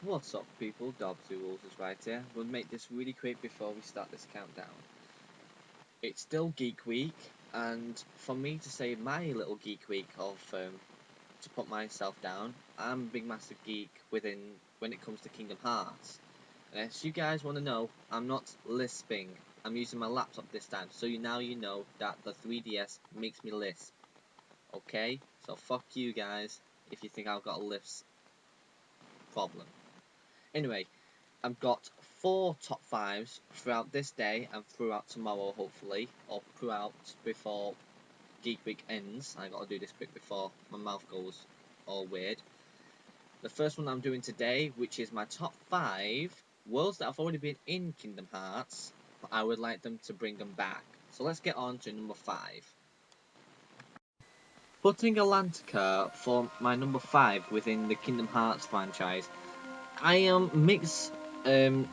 What's up people, Dobbs Rules is right here. We'll make this really quick before we start this countdown. It's still Geek Week, and for me to say my little Geek Week to put myself down, I'm a big massive geek when it comes to Kingdom Hearts. And as you guys want to know, I'm not lisping. I'm using my laptop this time, so you know that the 3DS makes me lisp. Okay? So fuck you guys if you think I've got a lisp problem. Anyway, I've got 4 top 5s throughout this day and throughout tomorrow, hopefully, or throughout before Geek Week ends. I gotta do this quick before my mouth goes all weird. The first one I'm doing today, which is my top 5 worlds that have already been in Kingdom Hearts, but I would like them to bring them back. So let's get on to number 5. Putting Atlantica for my number 5 within the Kingdom Hearts franchise, I am mixed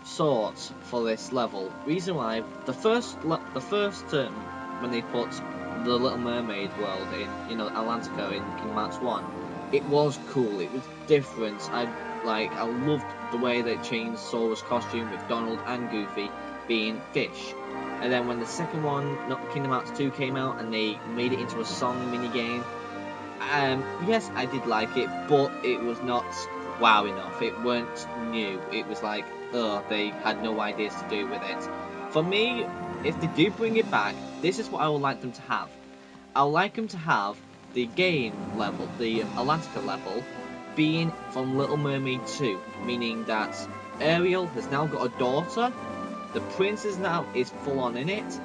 sorts for this level. Reason why the first when they put the Little Mermaid world in, Atlantica in Kingdom Hearts 1, it was cool. It was different. I loved the way they changed Sora's costume with Donald and Goofy being fish. And then when the second one, Kingdom Hearts 2, came out and they made it into a song mini game, yes, I did like it, but it was not wow enough. It weren't new. It was like, they had no ideas to do with it. For me, if they do bring it back, this is what I would like them to have. I would like them to have the game level, the Atlantica level, being from Little Mermaid 2, meaning that Ariel has now got a daughter, the prince is full on in it.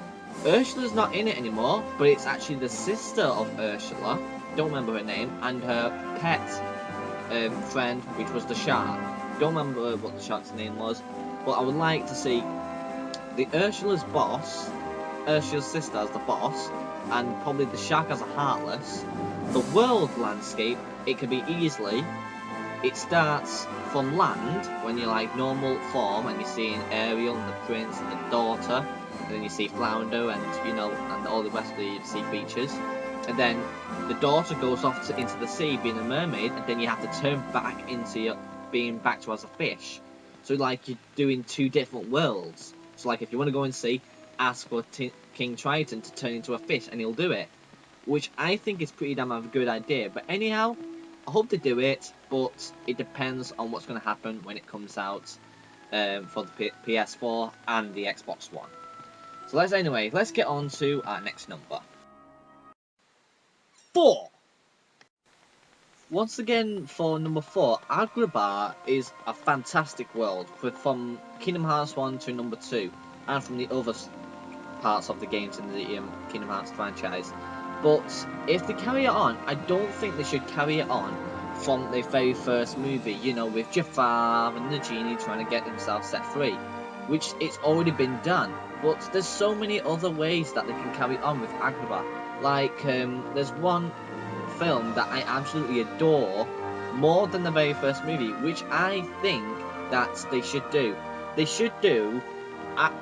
Ursula's not in it anymore, but it's actually the sister of Ursula, don't remember her name, and her pet friend, which was the shark. Don't remember what the shark's name was, but I would like to see the Ursula's sister as the boss, and probably the shark as a heartless. The world landscape, it could be easily. It starts from land when you're like normal form and you're seeing Ariel and the prince and the daughter, and then you see Flounder and and all the rest of the sea creatures, and then the daughter goes off into the sea being a mermaid, and then you have to turn back into being back to as a fish. So like you're doing 2 different worlds. So like if you want to go and see, ask for King Triton to turn into a fish and he'll do it, which I think is pretty damn a good idea. But anyhow, I hope they do it, but it depends on what's going to happen when it comes out for the PS4 and the Xbox One. So let's get on to our next number. 4. Once again, for number 4, Agrabah is a fantastic world from Kingdom Hearts 1 to number 2, and from the other parts of the games in the Kingdom Hearts franchise. But if they carry it on, I don't think they should carry it on from the very first movie, with Jafar and the genie trying to get themselves set free, which it's already been done. But there's so many other ways that they can carry on with Agrabah. Like, there's one film that I absolutely adore more than the very first movie, which I think that they should do. They should do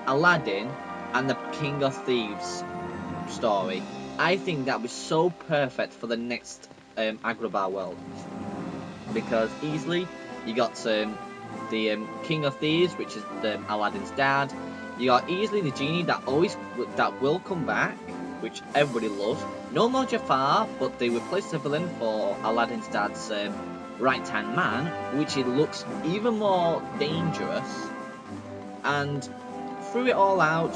Aladdin and the King of Thieves story. I think that was so perfect for the next Agrabah world, because easily you got the King of Thieves, which is Aladdin's dad. You got easily the genie that will come back, which everybody loves. No more Jafar, but they replaced the villain for Aladdin's dad's right-hand man, which it looks even more dangerous. And through it all out,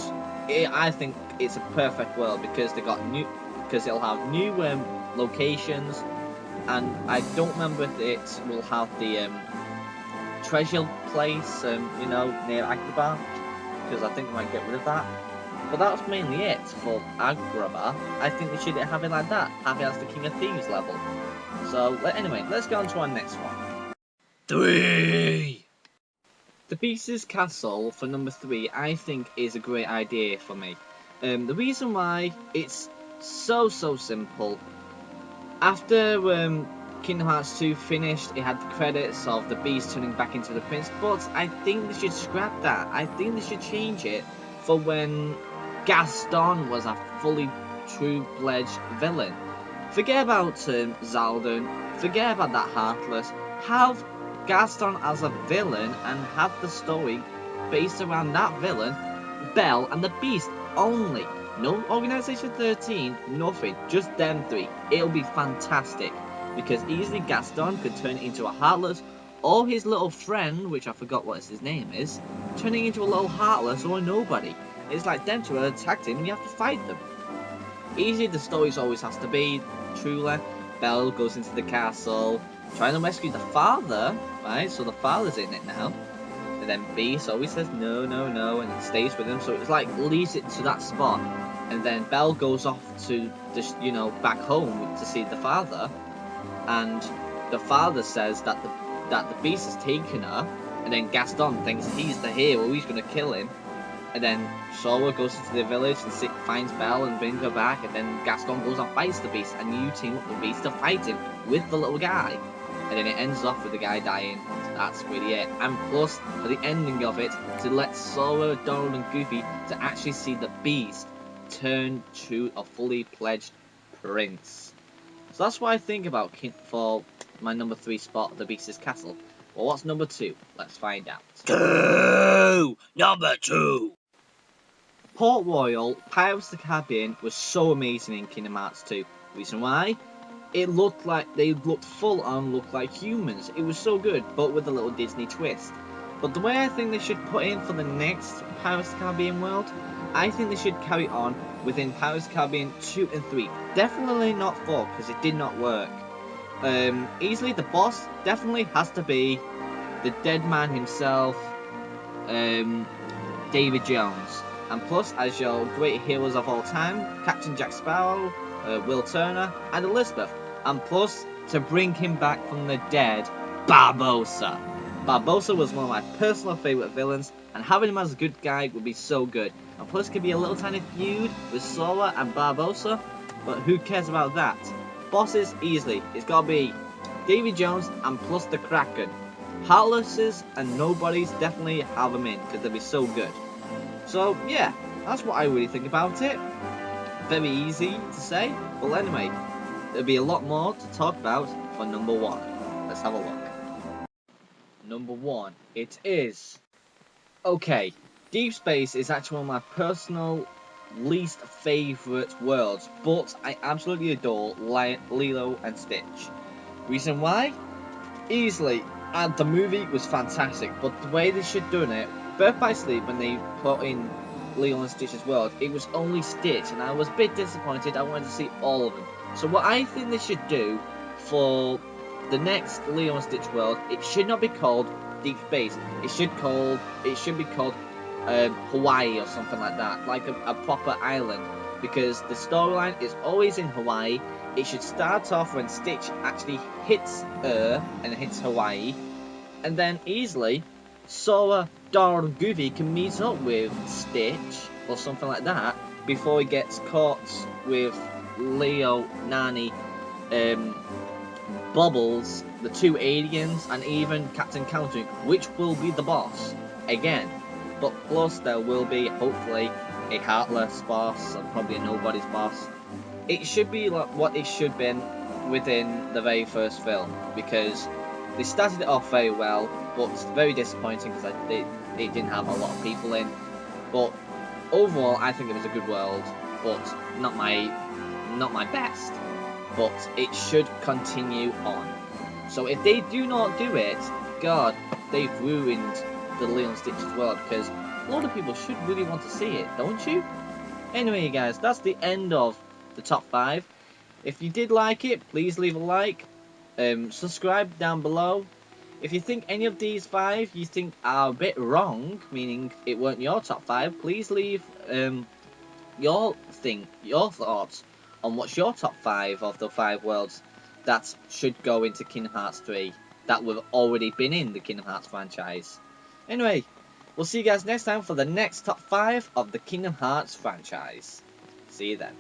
I think it's a perfect world because it'll have new locations, and I don't remember if it will have the treasure place, near Agrabah, because I think we might get rid of that. But that's mainly it for Agrabah. I think they should have it like that, have it as the King of Thieves level. So anyway, let's go on to our next one. 3. The Beast's Castle for number 3, I think, is a great idea for me. The reason why, it's so simple. After Kingdom Hearts 2 finished, it had the credits of the Beast turning back into the Prince, but I think they should scrap that. I think they should change it for when Gaston was a fully true-fledged villain. Forget about Zaldun, forget about that Heartless, have Gaston as a villain and have the story based around that villain, Belle and the Beast only. No Organization 13, nothing, just them three. It'll be fantastic, because easily Gaston could turn into a Heartless, or his little friend, which I forgot what his name is, turning into a little Heartless or a nobody. It's like them two are attacked him and you have to fight them. Easily the stories always has to be, truly, Belle goes into the castle, trying to rescue the father, right, so the father's in it now. And then Beast always says no, no, no, and it stays with him. So it's like leads it to that spot. And then Belle goes off to just, back home to see the father. And the father says that the Beast has taken her. And then Gaston thinks he's the hero, he's gonna kill him. And then Sora goes into the village and finds Belle and brings her back. And then Gaston goes and fights the Beast, and you team up the Beast to fight him with the little guy. And then it ends off with the guy dying. That's really it. And plus, for the ending of it, to let Sora, Donald, and Goofy to actually see the Beast turn to a fully pledged prince. So that's what I think about for my number 3 spot, the Beast's Castle. Well, what's number 2? Let's find out. Number 2. Port Royal, Pirates of the Caribbean was so amazing in Kingdom Hearts 2. Reason why? It looked like they looked full on, looked like humans. It was so good, but with a little Disney twist. But the way I think they should put in for the next Pirates of the Caribbean world, I think they should carry on within Pirates of the Caribbean 2 and 3. Definitely not 4, because it did not work. Easily the boss definitely has to be the dead man himself, David Jones. And plus, as your great heroes of all time, Captain Jack Sparrow, Will Turner, and Elizabeth. And plus, to bring him back from the dead, Barbossa. Barbossa was one of my personal favourite villains, and having him as a good guy would be so good. And plus, it could be a little tiny feud with Sora and Barbossa, but who cares about that? Bosses, easily, it's gotta be Davy Jones and plus the Kraken. Heartlesses and nobodies, definitely have them in, because they'll be so good. So, yeah, that's what I really think about it. Very easy to say. Well, anyway, there'll be a lot more to talk about for number 1. Let's have a look. Number 1, it is... Okay, Deep Space is actually one of my personal least favourite worlds, but I absolutely adore Lilo and Stitch. Reason why? Easily, and the movie was fantastic, but the way they should done it, Birth by Sleep, when they put in Lilo and Stitch's world, it was only Stitch, and I was a bit disappointed. I wanted to see all of them. So what I think they should do for the next Lilo and Stitch world, it should not be called Deep Space. It should be called Hawaii or something like that, like a proper island, because the storyline is always in Hawaii. It should start off when Stitch actually hits Earth and hits Hawaii, and then easily Sora, Donald, and Goofy can meet up with Stitch or something like that before he gets caught with Leo, Nani, Bubbles, the 2 aliens, and even Captain Counter, which will be the boss again. But plus there will be, hopefully, a Heartless boss and probably a Nobody's boss. It should be like what it should have been within the very first film, because they started it off very well, but it's very disappointing because they didn't have a lot of people in. But overall, I think it was a good world, but not my best. But it should continue on. So if they do not do it, God, they've ruined the Lilo and Stitch's world, because a lot of people should really want to see it, don't you? Anyway, guys, that's the end of the top 5. If you did like it, please leave a like. Subscribe down below. If you think any of these 5 you think are a bit wrong, meaning it weren't your top 5, please leave your thoughts on what's your top 5 of the 5 worlds that should go into Kingdom Hearts 3 that would have already been in the Kingdom Hearts franchise. Anyway, we'll see you guys next time for the next top 5 of the Kingdom Hearts franchise. See you then.